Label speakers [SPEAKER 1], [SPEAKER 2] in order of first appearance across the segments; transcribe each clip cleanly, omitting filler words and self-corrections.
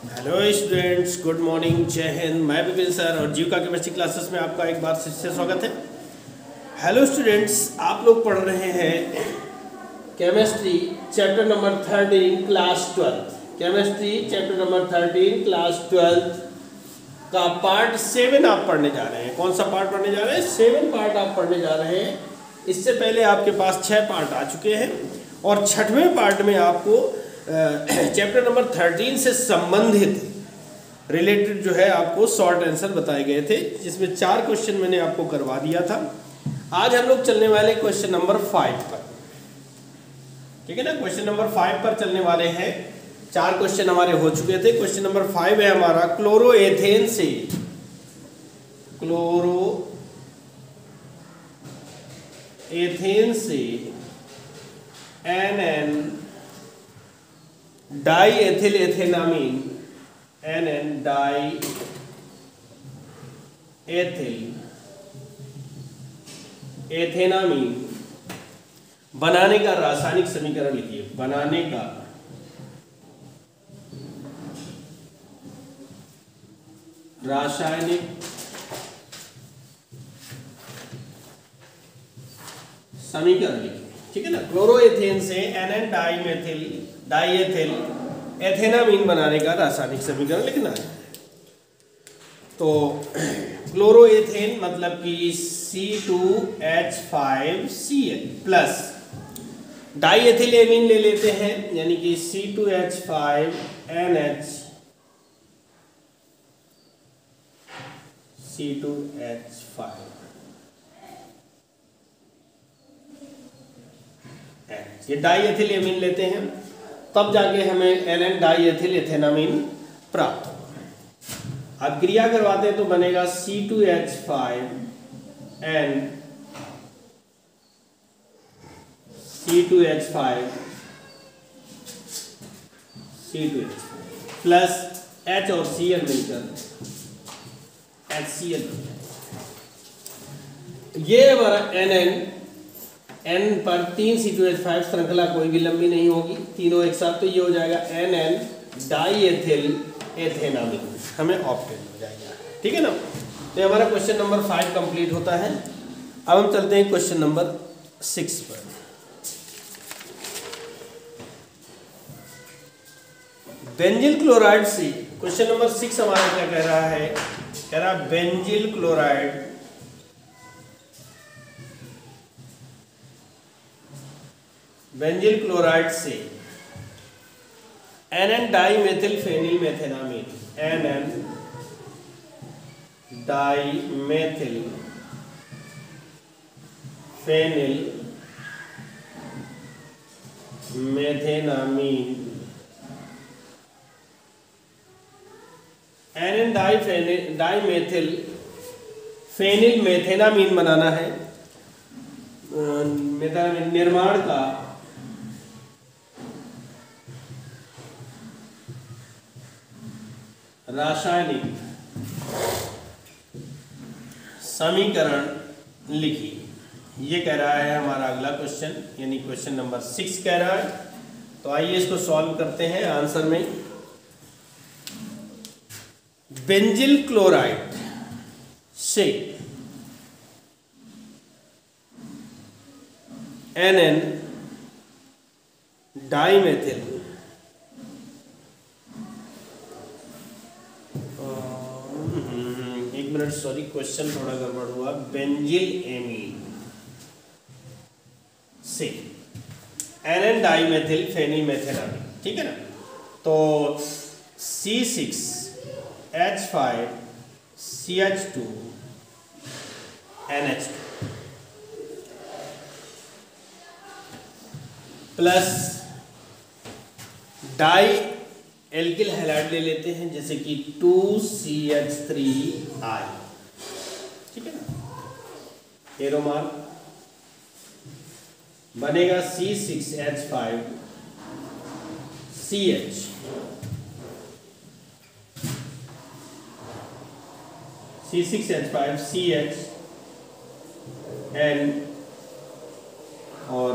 [SPEAKER 1] Hello students, good morning, जय हिंद। मैं Vipin sir और जीव का केमिस्ट्री क्लासेस में आपका एक बार फिर से स्वागत है। हेलो स्टूडेंट्स, आप लोग पढ़ रहे हैं chemistry chapter number 13 class 12। Chemistry chapter number 13 class 12 का पार्ट 7 आप पढ़ने जा रहे हैं। कौन सा पार्ट पढ़ने जा रहे हैं? 7 पार्ट आप पढ़ने जा रहे हैं। इससे पहले आपके पास 6 पार्ट आ चुके हैं और 6वें पार्ट में आपको चैप्टर नंबर 13 से संबंधित रिलेटेड जो है आपको शॉर्ट आंसर बताए गए थे, जिसमें 4 क्वेश्चन मैंने आपको करवा दिया था। आज हम लोग चलने वाले क्वेश्चन नंबर 5 पर, ठीक है ना। क्वेश्चन नंबर 5 पर चलने वाले हैं। 4 क्वेश्चन हमारे हो चुके थे। क्वेश्चन नंबर 5 है हमारा, क्लोरोएथेन से NN डाईएथिल एथेनामीन बनाने का रासायनिक समीकरण लिखिए। बनाने का रासायनिक समीकरण लिखिए, ठीक है ना। क्लोरोएथेन से NN डाईएथिल एथेनामीन बनाने का रासायनिक समीकरण लिखना है। तो क्लोरोएथेन मतलब कि C2H5Cl प्लस डाईएथिल एमीन ले लेते हैं, यानी कि C2H5NH ये डाईएथिल एमीन लेते हैं, तब जाके हमें NN डाईएथिल एथेनामीन प्राप्त होगा। अब क्रिया करवाते हैं तो बनेगा C2H5 प्लस H और Cl मिलकर HCl। ये हमारा NN N पर 3 C2H5 श्रृंखला कोई भी लंबी नहीं होगी, तीनों एक साथ, तो ये हो जाएगा NN डाईएथिल एथेनामीन, हमें ऑप्टेन हो जाएगा, ठीक है ना। तो हमारा क्वेश्चन नंबर 5 कंप्लीट होता है। अब हम चलते हैं क्वेश्चन नंबर 6 पर। बेंजिल क्लोराइड से क्वेश्चन नंबर 6 हमारा क्या कह रहा है? कह रहा है बेंजिल क्लोराइड से NN dimethyl phenyl methanamine NN dimethyl phenyl methanamine NN dimethyl phenyl methanamine बनाना है। मेथेनामीन निर्माण का रासायनिक समीकरण लिखिए। ये कह रहा है हमारा अगला क्वेश्चन, यानी क्वेश्चन नंबर 6 कह रहा है। तो आइए इसको सॉल्व करते हैं। आंसर में बेंजिल क्लोराइड से NN डाईमेथिल सॉरी, क्वेश्चन थोड़ा गड़बड़ हुआ। बेंजिल एमीन से NN डाईमेथिल फेनिल मेथेनामीन, ठीक है ना। तो C6H5CH2 NH2 plus die alkyl halide ले लेते हैं, जैसे कि 2CH3I, ठीक है ना। एरोमार बनेगा C6H5CH N और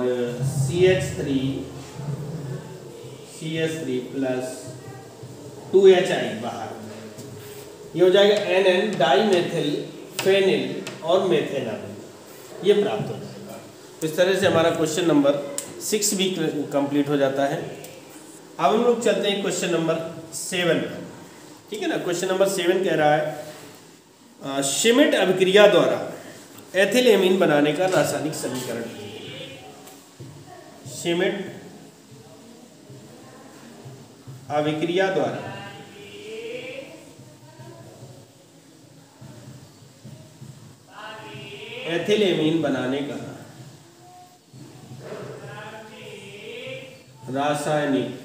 [SPEAKER 1] CH3 प्लस 2HI बाहर, ये हो जाएगा NN डाइमेथिल फेनिल और मेथेनॉल, ये प्राप्त हो जाएगा। इस तरह से हमारा क्वेश्चन नंबर 6 भी कंप्लीट हो जाता है। अब हम लोग चलते हैं क्वेश्चन नंबर 7 पर, ठीक है ना। क्वेश्चन नंबर 7 कह रहा है श्मिट अभिक्रिया द्वारा एथिलेमीन बनाने का रासायनिक समीकरण। श्मिट अभिक्रिया द्वारा एथिलेमीन बनाने का रासायनिक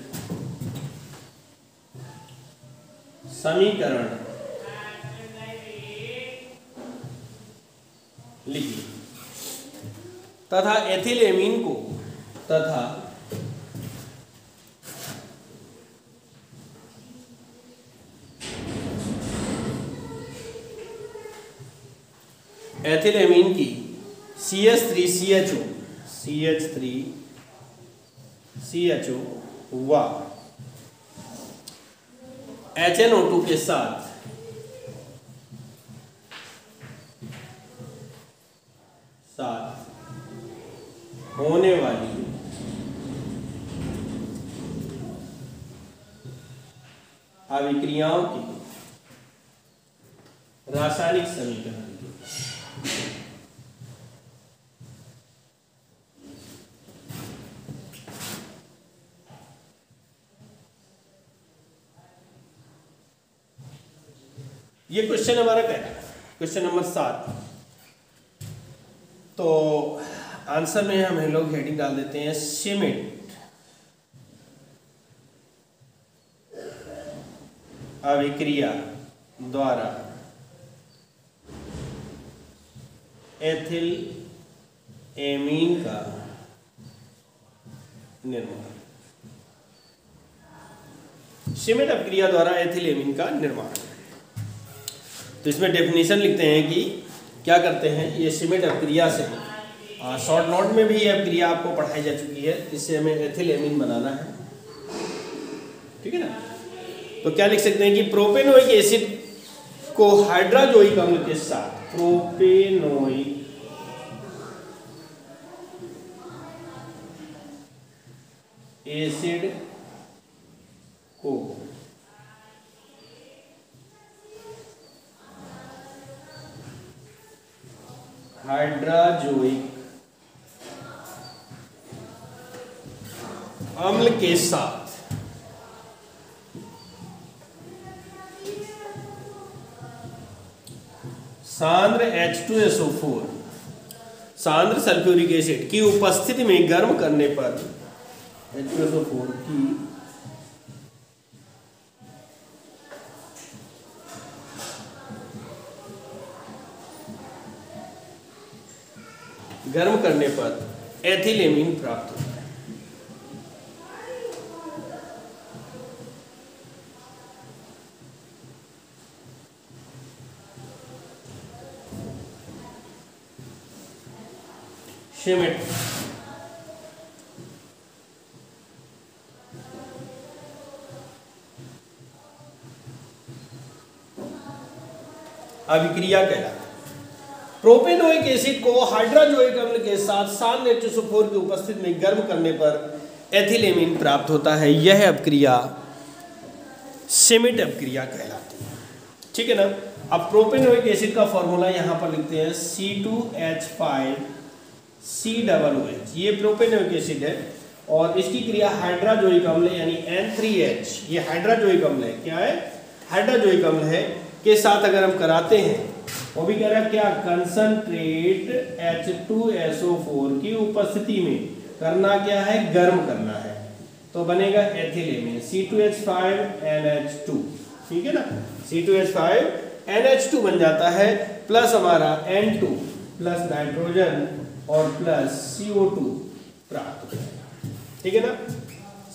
[SPEAKER 1] समीकरण लिखिए। तथा एथिलेमीन को एथिलेमीन की CH3CHO व HNO2 के साथ होने वाली अभिक्रियाओं की रासायनिक समीकरण। ये क्वेश्चन हमारा क्या है, क्वेश्चन नंबर 7। तो आंसर में हम लोग हेडिंग डाल देते हैं श्मिट अभिक्रिया द्वारा एथिलेमीन का निर्माण। श्मिट अभिक्रिया द्वारा एथिलेमीन का निर्माण। तो इसमें डेफिनेशन लिखते हैं कि क्या करते हैं ये श्मिट अभिक्रिया से, शॉर्ट नोट में भी ये अभिक्रिया आपको पढ़ाई जा चुकी है। इससे हमें एथिलेमीन बनाना है, ठीक है ना। तो क्या लिख सकते हैं कि प्रोपेनोइक एसिड को हाइड्रोजोइक अम्ल के साथ, प्रोपेनोइक एसिड को हाइड्रोजोइक अम्ल के साथ सांद्र H2SO4 सांद्र सल्फ्यूरिक एसिड की उपस्थिति में गर्म करने पर H2SO4 की गर्म करने पर एथिलेमीन प्राप्त होता है। श्मिट अभिक्रिया कहलाता है। प्रोपेनोइक एसिड को हाइड्रोजोइक अम्ल के साथ सांद्र H2SO4 की उपस्थिति में गर्म करने पर एथिलेमीन प्राप्त होता है। यह अभिक्रिया श्मिट अभिक्रिया कहलाती है, ठीक है ना। अब प्रोपेनोइक एसिड का फॉर्मूला यहाँ पर लिखते हैं C2H5COOH। ये प्रोपेनोइक एसिड है और इसकी क्रिया हाइड्रोजोइक अम्ल यानी N3H, ये हाइड्रोजोइक अम्ल है। क्या है? हाइड्रोजोइक अम्ल है के साथ अगर हम कराते हैं, वो भी कह रहा है क्या, कंसंट्रेट H2SO4 की उपस्थिति में करना क्या है, गर्म करना है, तो बनेगा एथिलेमीन C2H5NH2, ठीक है ना। C2H5NH2 बन जाता है, प्लस हमारा N2 प्लस नाइट्रोजन और प्लस CO2 प्राप्त हो जाएगा, ठीक है ना।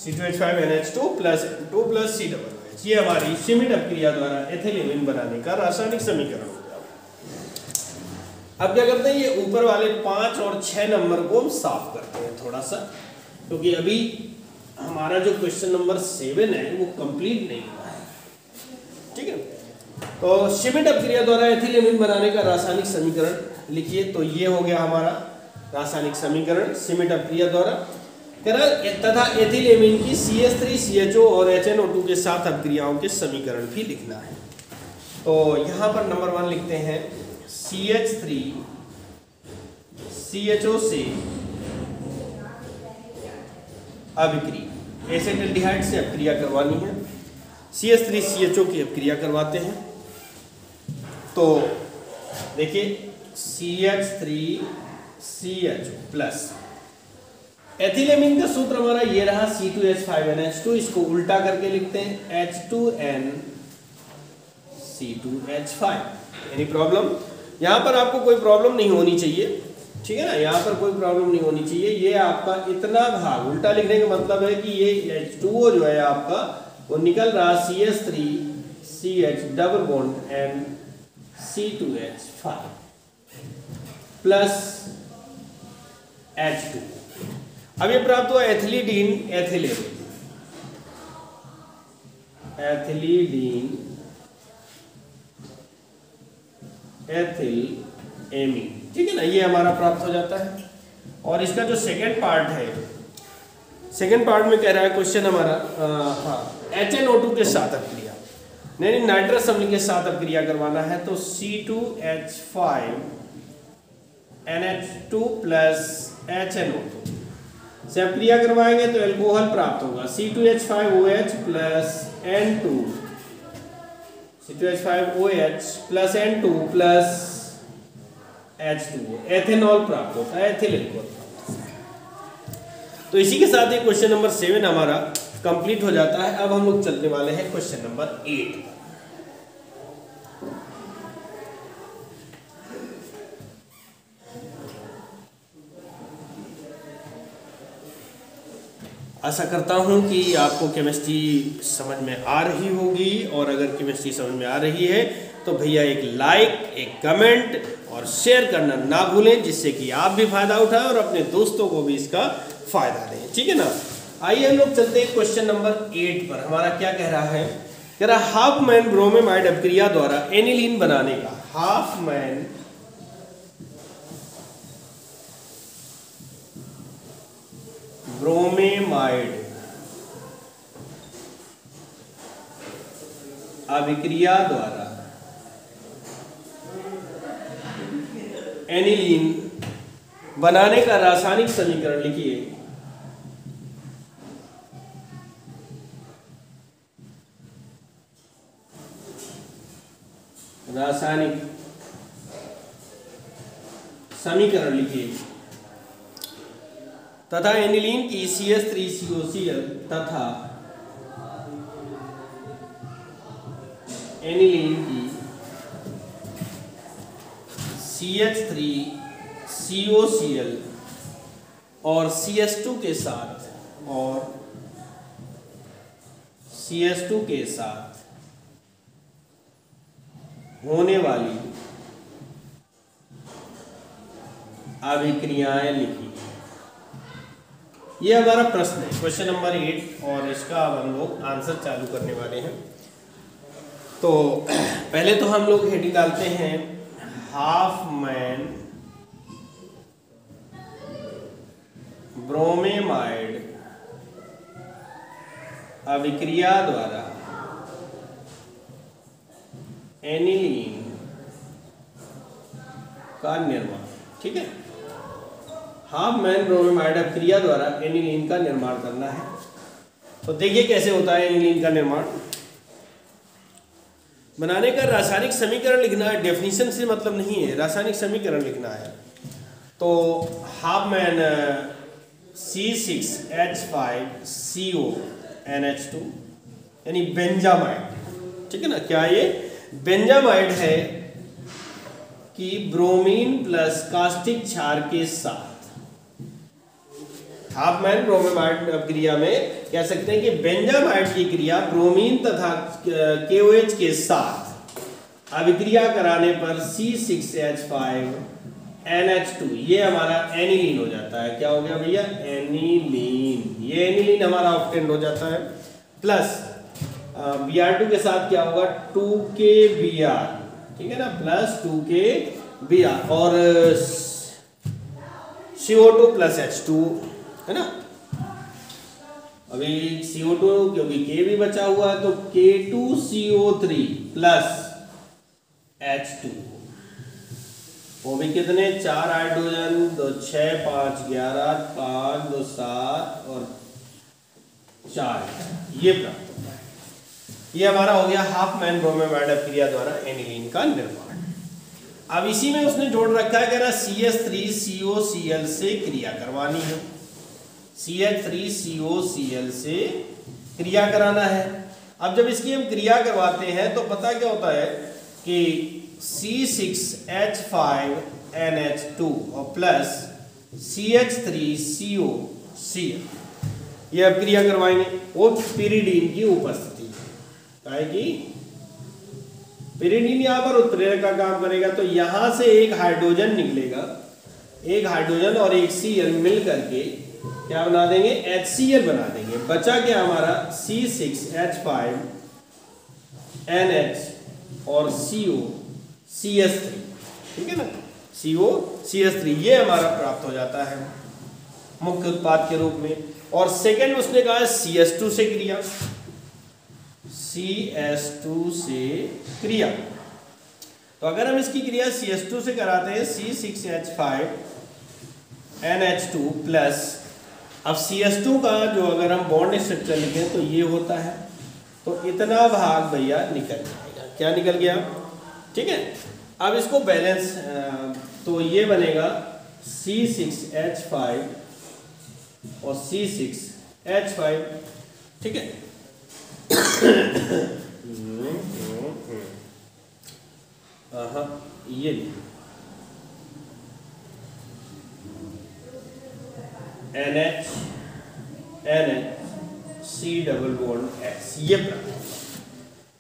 [SPEAKER 1] C2H5NH2 plus N2 plus C double. ये हमारी श्मिट अभिक्रिया द्वारा एथिलेमीन बनाने का रासायनिक समीकरण हो गया। अब क्या करते हैं, ये ऊपर वाले 5 और 6 नंबर को हम साफ करते हैं थोड़ा सा, क्योंकि अभी हमारा जो क्वेश्चन नंबर 7 है वो कंप्लीट नहीं हुआ है। ठीक है। तो श्मिट अपक्रिया द्वारा एथिलेमिन बनाने का रासायनिक समीकरण लिखिए। तो ये हो गया हमारा रासायनिक समीकरण श्मिट अपक्रिया द्वारा तथा एथिलेमिन की CH3CHO और HNO2 के साथ अपक्रियाओं के समीकरण भी लिखना है। तो यहाँ पर नंबर 1 लिखते हैं CH3CHO से अभिक्रिया, एसिटाल्डिहाइड से अपक्रिया करवानी है, CH3CHO की अपक्रिया करवाते हैं। तो देखिए CH3CHO प्लस एथिलेमिन का सूत्र हमारा ये रहा C2H5NH2, इसको उल्टा करके लिखते हैं H2N C2H5। Any problem? यहाँ पर आपको कोई प्रॉब्लम नहीं होनी चाहिए, ठीक है ना, यहाँ पर कोई प्रॉब्लम नहीं होनी चाहिए। ये आपका इतना भाग उल्टा लिखने का मतलब है कि ये H2O जो है आपका वो निकल रहा CH3CH double bond and C2H5 plus H2। अब ये प्राप्त हुआ एथिलीडीन एथिलेमिन, एथिलीडीन एथिलेमिन, ठीक है ना, ये हमारा प्राप्त हो जाता है। और इसका जो सेकेंड पार्ट है, सेकेंड पार्ट में कह रहा है क्वेश्चन हमारा HNO2 के साथ अपक्रिया, नहीं नाइट्रस अम्ल के साथ अपक्रिया करवाना है। तो C2H5NH2 प्लस HNO2 से अपक्रिया करवाएंगे तो एल्कोहल प्राप्त होगा C2H5OH plus N2, C2H5OH plus N2 plus H2O, ethanol प्राप्त होता है, एथिल एल्कोहल। तो इसी के साथ ये क्वेश्चन नंबर 7 हमारा कंप्लीट हो जाता है। अब हम लोग चलने वाले हैं क्वेश्चन नंबर 8। आशा करता हूं कि आपको केमिस्ट्री समझ में आ रही होगी, और अगर केमिस्ट्री समझ में आ रही है तो भैया एक लाइक, एक कमेंट और शेयर करना ना भूलें, जिससे कि आप भी फायदा उठाएं और अपने दोस्तों को भी इसका फायदा दें, ठीक है ना। आइए हम लोग चलते हैं क्वेश्चन नंबर 8 पर। हमारा क्या कह रहा है, कह रहा हाफ मैन ब्रोमेमाइड अपक्रिया द्वारा एनिलीन बनाने का, हाफ मैन ब्रोमेमाइड अभिक्रिया द्वारा एनिलीन बनाने का रासायनिक समीकरण लिखिए। रासायनिक समीकरण लिखिए तथा एनिलीन की CH3COCl तथा एनिलीन की CH3COCl और CH2 के साथ होने वाली अभिक्रियाएं लिखी। ये हमारा प्रश्न है, क्वेश्चन नंबर 8, और इसका अब हम लोग आंसर चालू करने वाले हैं। तो पहले तो हम लोग हेडिंग डालते हैं हाफ मैन ब्रोमेमाइड अभिक्रिया द्वारा एनिलीन का निर्माण, ठीक है। हाफ मैन ब्रोमेमाइड अपक्रिया द्वारा एनिलीन का निर्माण करना है। तो देखिए कैसे होता है एनिलीन का निर्माण। बनाने का रासायनिक समीकरण लिखना है, डेफिनेशन से मतलब नहीं है, रासायनिक समीकरण लिखना है। तो हाफ मैन C6H5CONH2 यानी बेंजामाइड, ठीक है ना। क्या ये बेंजामाइड है कि ब्रोमीन प्लस कास्टिक क्षार के साथ, हाफ मैन ब्रोमेमाइड क्रिया में कह सकते हैं कि बेंजामाइड की क्रिया ब्रोमीन तथा KOH के साथ अभिक्रिया कराने पर C6H5NH2 ये हमारा एनिलीन हो जाता है। क्या हो गया भैया, एनिलीन। ये एनिलीन हमारा ऑक्टेंट हो जाता है। प्लस Br2 के साथ क्या होगा 2kBr, ठीक है ना, प्लस 2kBr और CO2 प्लस H2 है ना। अभी CO2 क्योंकि K भी बचा हुआ है तो K2CO3 प्लस H2, वो भी कितने 4 हाइड्रोजन, 2 6 5 11 5 2 7 और 4, ये प्राप्त होता है। ये हमारा हो गया हाफ मैन ब्रोमेमाइड क्रिया द्वारा एनिलीन का निर्माण। अब इसी में उसने जोड़ रखा है, कह रहा CH3COCl से क्रिया करवानी है, CH3COCl से क्रिया कराना है। अब जब इसकी हम क्रिया करवाते हैं तो पता क्या होता है कि C6H5NH2 और प्लस CH3COCl, ये अब क्रिया करवाएंगे। वो पिरिडीन की उपस्थिति है कि पिरिडीन यहाँ पर उत्प्रेरक का काम करेगा, तो यहां से एक हाइड्रोजन निकलेगा, एक हाइड्रोजन और एक Cl मिल करके क्या बना देंगे HCl बना देंगे। बचा क्या हमारा C6H5NH और COCH3, ठीक है ना, COCH3, ये हमारा प्राप्त हो जाता है मुख्य उत्पाद के रूप में। और सेकंड उसने कहा CH2 से क्रिया, CH2 से क्रिया। तो अगर हम इसकी क्रिया CH2 से कराते हैं C6H5NH2 प्लस, अब CH2 का जो अगर हम बॉन्ड स्ट्रक्चर लिखें तो ये होता है, तो इतना भाग भैया निकल जाएगा। क्या निकल गया, ठीक है। अब इसको बैलेंस, तो ये बनेगा C6H5 और C6H5, ठीक है। ये NH C double bond X, ये प्राप्त।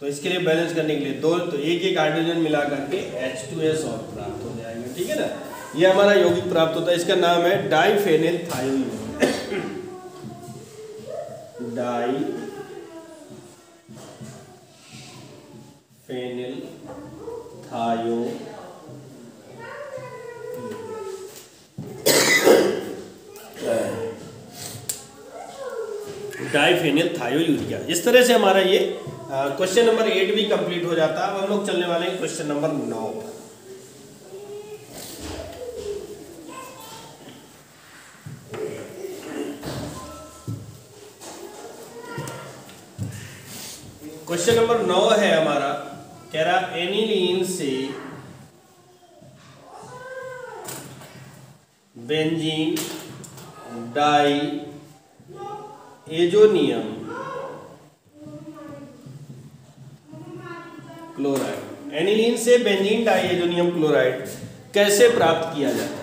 [SPEAKER 1] तो इसके लिए बैलेंस करने के लिए दो, तो एक एक हाइड्रोजन मिला करके H2S और प्राप्त हो जाएगा, ठीक है ना। ये हमारा यौगिक प्राप्त होता है, इसका नाम है डाइफेनिल थायोयूरेट, डाइफेनिल थायो डाइफेनिल थायोयूरिया। इस तरह से हमारा ये क्वेश्चन नंबर 8 भी कंप्लीट हो जाता है। अब हम लोग चलने वाले हैं क्वेश्चन नंबर 9 पर। क्वेश्चन नंबर 9 है हमारा, कह रहा एनिलीन से benzene diazonium chloride, aniline से बेंजीन डाई एजोनियम क्लोराइड कैसे प्राप्त किया जाता है।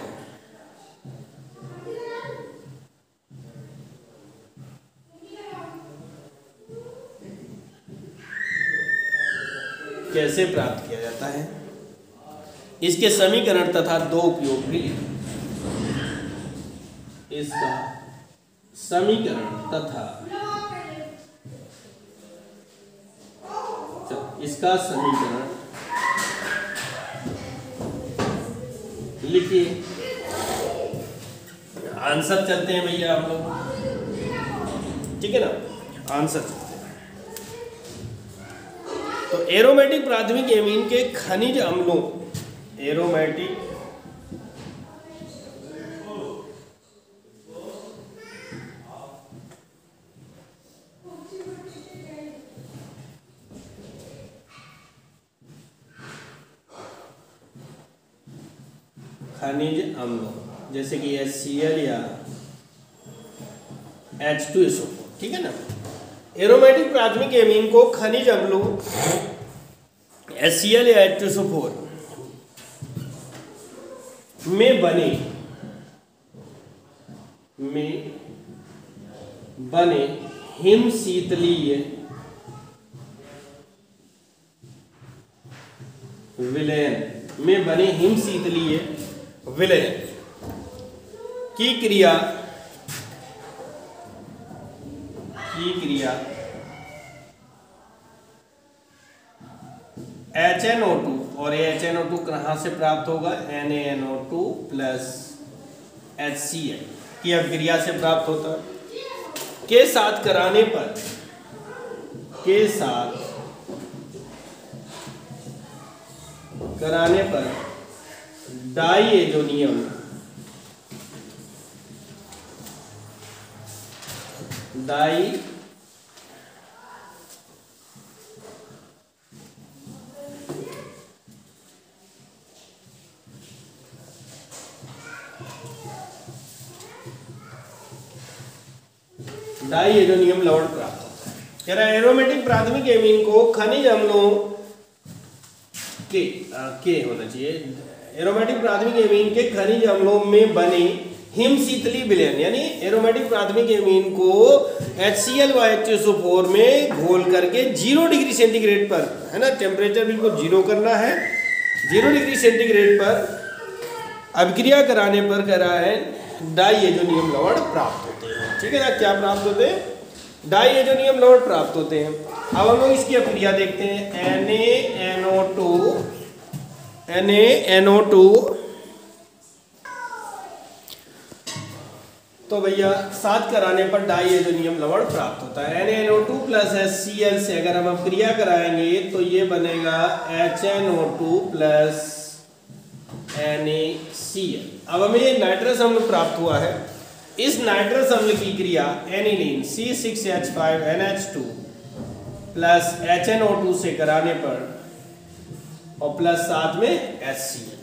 [SPEAKER 1] कैसे प्राप्त किया जाता है, इसके समीकरण तथा दो उपयोग भी, इसका समीकरण तथा इसका समीकरण लिखिए। आंसर चलते हैं भैया हम लोग, ठीक है ना, आंसर चलते हैं। तो एरोमेटिक प्राथमिक एमीन के खनिज अम्लों, एरोमेटिक खनिज अम्लों जैसे कि HCl या H2SO4, ठीक है ना। एरोमेटिक प्राथमिक एमीन को खनिज अम्लों HCl या H2SO4 में बने हिम शीतलीय विलयन में बने हिम शीतलीय विलयन की क्रिया HNO2 और ये HNO2 कहाँ से प्राप्त होगा, NaNO2 प्लस HCl की अभिक्रिया से प्राप्त होता है। के साथ कराने पर, के साथ कराने पर डाइएजोनियम डाइएजोनियम लवण प्राप्त होता है। कह रहा है एरोमेटिक प्राथमिक एमीन को खनिज अम्लों के होना चाहिए, एरोमेटिक प्राथमिक एमीन के खनिज अम्लों में बने हिम शीतली विलयन, यानी एरोमेटिक प्राथमिक एमीन को HCl व H2SO4 में घोल करके 0 डिग्री सेंटीग्रेड पर, है ना, टेम्परेचर बिल्कुल 0 करना है, 0 डिग्री सेंटीग्रेड पर अभिक्रिया कराने पर कह रहा है डाइएजोनियम लवण प्राप्त होते हैं। ठीक है ना, क्या प्राप्त होते हैं, डाइएजोनियम लवण प्राप्त होते हैं। अब हम लोग इसकी अभिक्रिया देखते हैं, NaNO2 तो भैया साथ कराने पर डाइएजोनियम लवण प्राप्त होता है। NaNO2 प्लस HCl से अगर हम अभिक्रिया कराएंगे तो ये बनेगा HNO2 प्लस NaCl। अब हमें ये नाइट्रस अम्ल प्राप्त हुआ है, इस नाइट्रस अम्ल की क्रिया एनिलीन C6H5NH2 प्लस HNO2 से कराने पर और प्लस साथ में HCl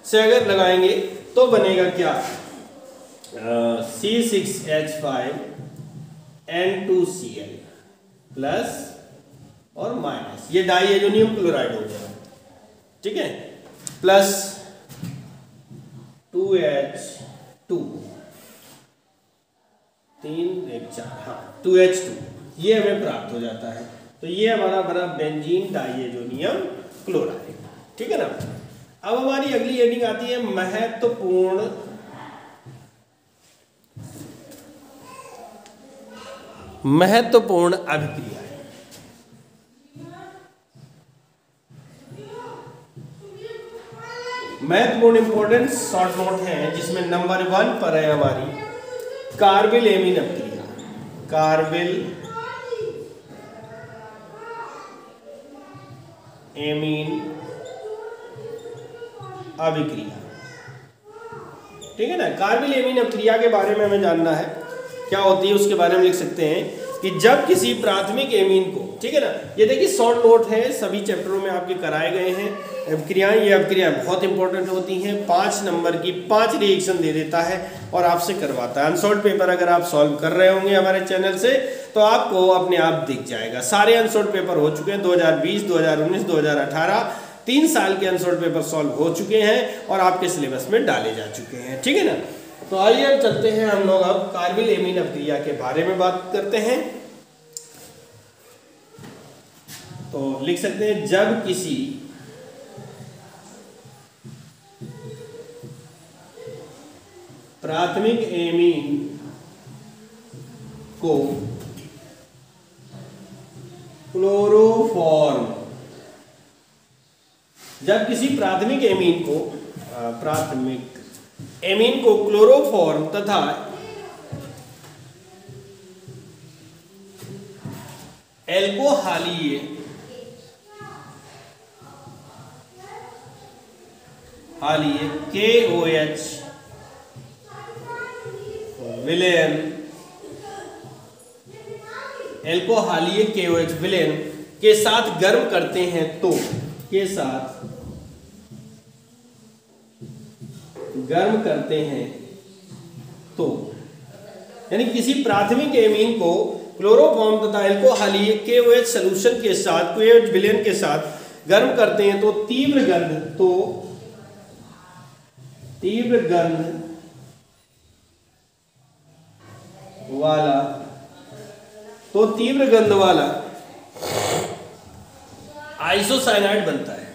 [SPEAKER 1] से अगर लगाएंगे तो बनेगा क्या, C6H5N2Cl प्लस और माइनस, ये डाइएजोनियम क्लोराइड हो गया, ठीक है, प्लस 2H2 3 1 4, हाँ 2H2, ये हमें प्राप्त हो जाता है। तो ये हमारा बना बेंजीन डाइएजोनियम क्लोराइड। ठीक है ना। अब हमारी अगली हेडिंग आती है महत्वपूर्ण अभिक्रिया। महत्वपूर्ण इंपॉर्टेंट शॉर्ट नोट है जिसमें नंबर 1 पर है हमारी कार्बिल एमीन अभिक्रिया। कार्बिल एमीन अभिक्रिया, ठीक है ना। कार्बिल एमीन अभिक्रिया के बारे में हमें जानना है, क्या होती है उसके बारे में लिख सकते हैं कि जब किसी प्राथमिक एमीन को, ठीक है ना, ये देखिए शॉर्ट नोट है, सभी चैप्टरों में आपके कराए गए हैं अभिक्रियाएं। ये अभिक्रियाएं बहुत इंपॉर्टेंट होती हैं, 5 नंबर की 5 रिएक्शन दे देता है और आपसे करवाता है। अनसॉल्व पेपर अगर आप सॉल्व कर रहे होंगे हमारे चैनल से तो आपको अपने आप दिख जाएगा। सारे अनसॉल्व पेपर हो चुके हैं, 2020, 2019, 2018 3 साल के अनसॉल्व पेपर सॉल्व हो चुके हैं और आपके सिलेबस में डाले जा चुके हैं, ठीक है ना। तो आइए अब चलते हैं, हम लोग अब कार्बिल एमीन अभिक्रिया के बारे में बात करते हैं। तो लिख सकते हैं जब किसी प्राथमिक एमीन को क्लोरोफॉर्म, जब किसी प्राथमिक एमीन को क्लोरोफॉर्म तथा एल्कोहालीय KOH विलयन, एल्कोहालीय KOH विलयन के साथ गर्म करते हैं तो, के साथ गर्म करते हैं तो, यानी किसी प्राथमिक एमीन को क्लोरोफॉर्म तथा एल्कोहालीय KOH सॉल्यूशन के साथ, KOH विलयन के साथ गर्म करते हैं तो तीव्र गंध वाला आइसोसाइनाइड बनता है।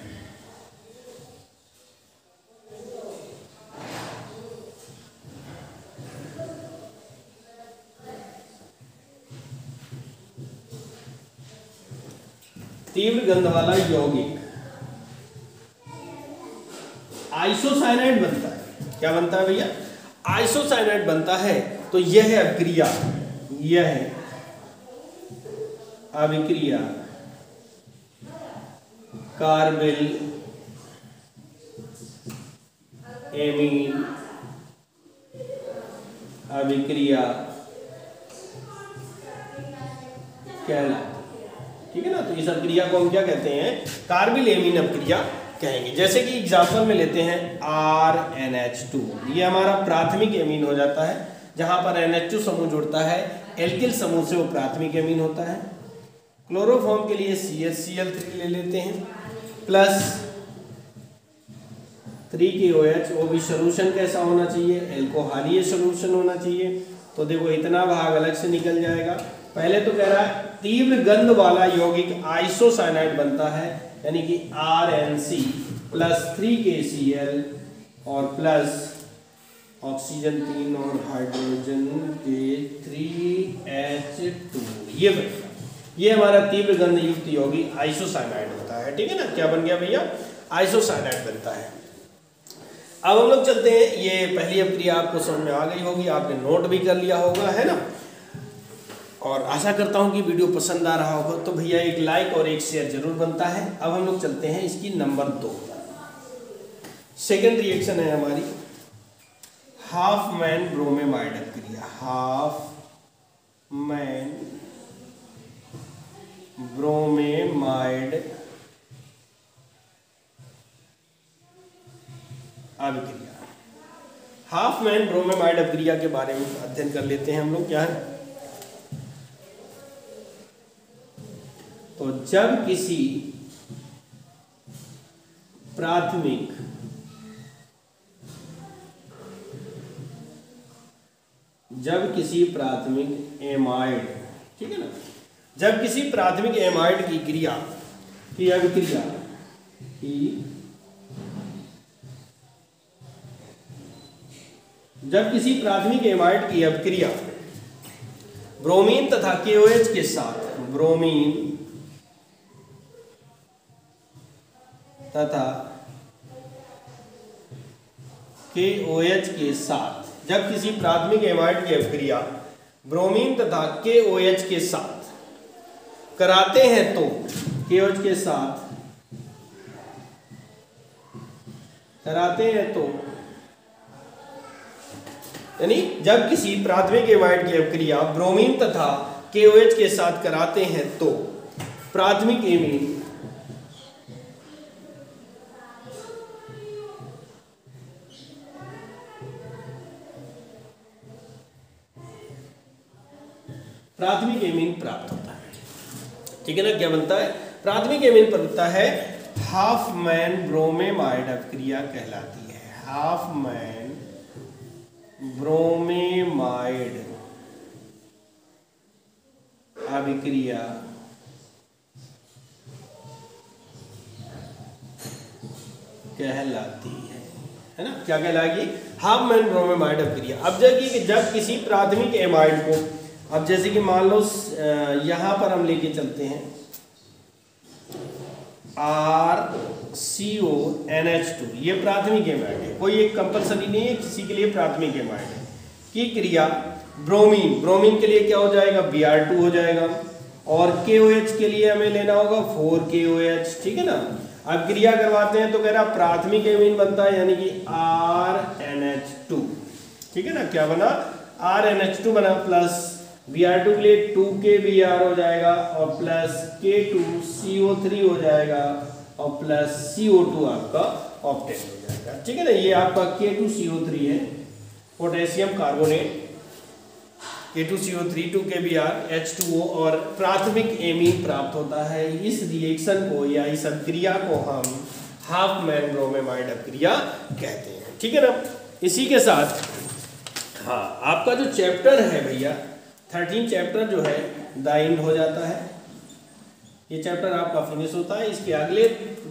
[SPEAKER 1] तीव्र गंध वाला यौगिक आइसोसाइनाइड बनता है। क्या बनता है भैया? आइसोसाइनाइड बनता है। तो यह है अभिक्रिया, यह है अभिक्रिया कार्बिल एमीन अभिक्रिया कहलाती है। ठीक है ना। तो इस अभिक्रिया को हम क्या कहते हैं? कार्बिल एमीन अभिक्रिया कहेंगे। जैसे कि एग्जाम्पल में लेते हैं RNH2, ये हमारा प्राथमिक एमीन हो जाता है। जहां पर NH2 समूह जुड़ता है एल्किल समूह से, वो प्राथमिक एमीन होता है। क्लोरोफॉर्म के लिए CH-Cl3 ले लेते हैं प्लस 3KOH। वो भी सोल्यूशन कैसा होना चाहिए? एल्कोहलीय सोल्यूशन होना चाहिए। तो देखो इतना भाग अलग से निकल जाएगा। पहले तो कह रहा है तीव्र गंध वाला यौगिक आइसोसाइनाइड बनता है, यानी कि RNC प्लस 3KCl और प्लस ऑक्सीजन 3 और हाइड्रोजन के 3H2, ये बनेगा। ये हमारा तीव्र गंध युक्त यौगिक आइसोसाइनाइड होता है। ठीक है ना। क्या बन गया भैया? आइसोसाइनाइड बनता है। अब हम लोग चलते हैं, ये पहली अभिक्रिया आपको समझ में आ गई होगी, आपने नोट भी कर लिया होगा, है ना। और आशा करता हूँ कि वीडियो पसंद आ रहा होगा। तो भैया एक लाइक और एक शेयर जरूर बनता है। अब हम लोग चलते हैं इसकी नंबर 2। सेकेंड रिएक्शन है हमारी हाफमैन ब्रोमेमाइड अभिक्रिया। हाफमैन ब्रोमेमाइड अभिक्रिया। हाफमैन ब्रोमेमाइड अभिक्रिया के बारे में अध्ययन कर लेते हैं हम लोग। क्या है? तो जब किसी प्राथमिक एमाइड, ठीक है ना, जब किसी प्राथमिक एमाइड की क्रिया की अभिक्रिया की जब किसी प्राथमिक एमाइड की अभिक्रिया ब्रोमीन तथा KOH के साथ, ब्रोमीन तथा KOH के साथ, जब किसी प्राथमिक एमाइड की अभिक्रिया ब्रोमीन तथा KOH के साथ कराते हैं तो, KOH के साथ कराते हैं तो, यानी जब किसी प्राथमिक एमाइड की अभिक्रिया ब्रोमीन तथा KOH के साथ कराते हैं तो प्राथमिक एमीन प्राप्त होता है। ठीक है ना। क्या बनता है? प्राथमिक एमीन बनता है। हाफमैन ब्रोमेमाइड अभिक्रिया कहलाती है। हाफमैन ब्रोमेमाइड अभिक्रिया कहलाती है ना। क्या कहलाएगी? हाफमैन ब्रोमेमाइड अभिक्रिया। अब जब किसी प्राथमिक एमाइड को, अब जैसे कि मान लो यहां पर हम लेके चलते हैं RCONH2, ये प्राथमिक एमाइड है, कोई एक कंपलसरी नहीं है, किसी के लिए प्राथमिक एमाइड है की क्रिया ब्रोमीन के लिए क्या हो जाएगा? Br2 हो जाएगा। और KOH के लिए हमें लेना होगा 4KOH। ठीक है ना। अब क्रिया करवाते हैं तो कह रहा प्राथमिक एमीन बनता है, यानी कि RNH2। ठीक है ना। क्या बना? RNH2 बना, प्लस Br2 के लिए 2KBr हो जाएगा और प्लस K2CO3 हो जाएगा और प्लस CO2 आपका ऑक्टेट हो जाएगा। ठीक है ना। ये आपका K2CO3 है, potassium carbonate, K2CO3 2KBr H2O और प्राथमिक एमीन प्राप्त होता है। इस रिएक्शन को या इस अभिक्रिया को हम हाफमैन ब्रोमेमाइड अभिक्रिया कहते हैं। ठीक है ना। इसी के साथ हाँ, आपका जो चैप्टर है भैया 13 चैप्टर जो है द एंड हो जाता है। ये चैप्टर आपका फिनिश होता है। इसके अगले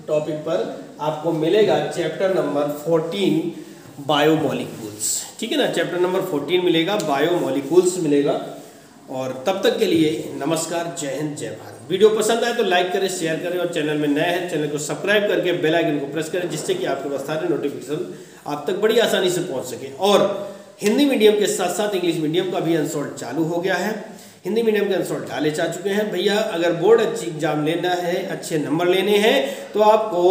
[SPEAKER 1] टॉपिक पर आपको मिलेगा चैप्टर नंबर 14 बायोमोलिक्यूल्स। ठीक है ना। चैप्टर नंबर 14 मिलेगा, बायोमोलिक्यूल्स मिलेगा। और तब तक के लिए नमस्कार, जय हिंद, जय भारत। वीडियो पसंद आए तो लाइक करें, शेयर करें और चैनल में नए हैं चैनल को सब्सक्राइब करके बेल आइकन को प्रेस करें, जिससे कि आपके पास सारे नोटिफिकेशन आप तक बड़ी आसानी से पहुंच सके। और हिंदी मीडियम के साथ साथ इंग्लिश मीडियम का भी अनसॉल्ड चालू हो गया है। हिंदी मीडियम के अनसॉल्ड डाले जा चुके हैं। भैया अगर बोर्ड अच्छी एग्जाम लेना है, अच्छे नंबर लेने हैं, तो आपको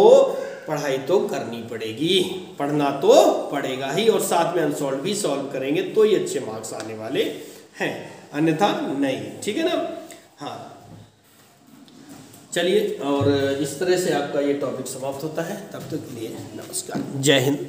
[SPEAKER 1] पढ़ाई तो करनी पड़ेगी, पढ़ना तो पड़ेगा ही, और साथ में अनसॉल्ड भी सॉल्व करेंगे तो ही अच्छे मार्क्स आने वाले हैं, अन्यथा नहीं। ठीक है ना? हाँ, चलिए, और इस तरह से आपका ये टॉपिक समाप्त होता है। तब तक के लिए नमस्कार, जय हिंद।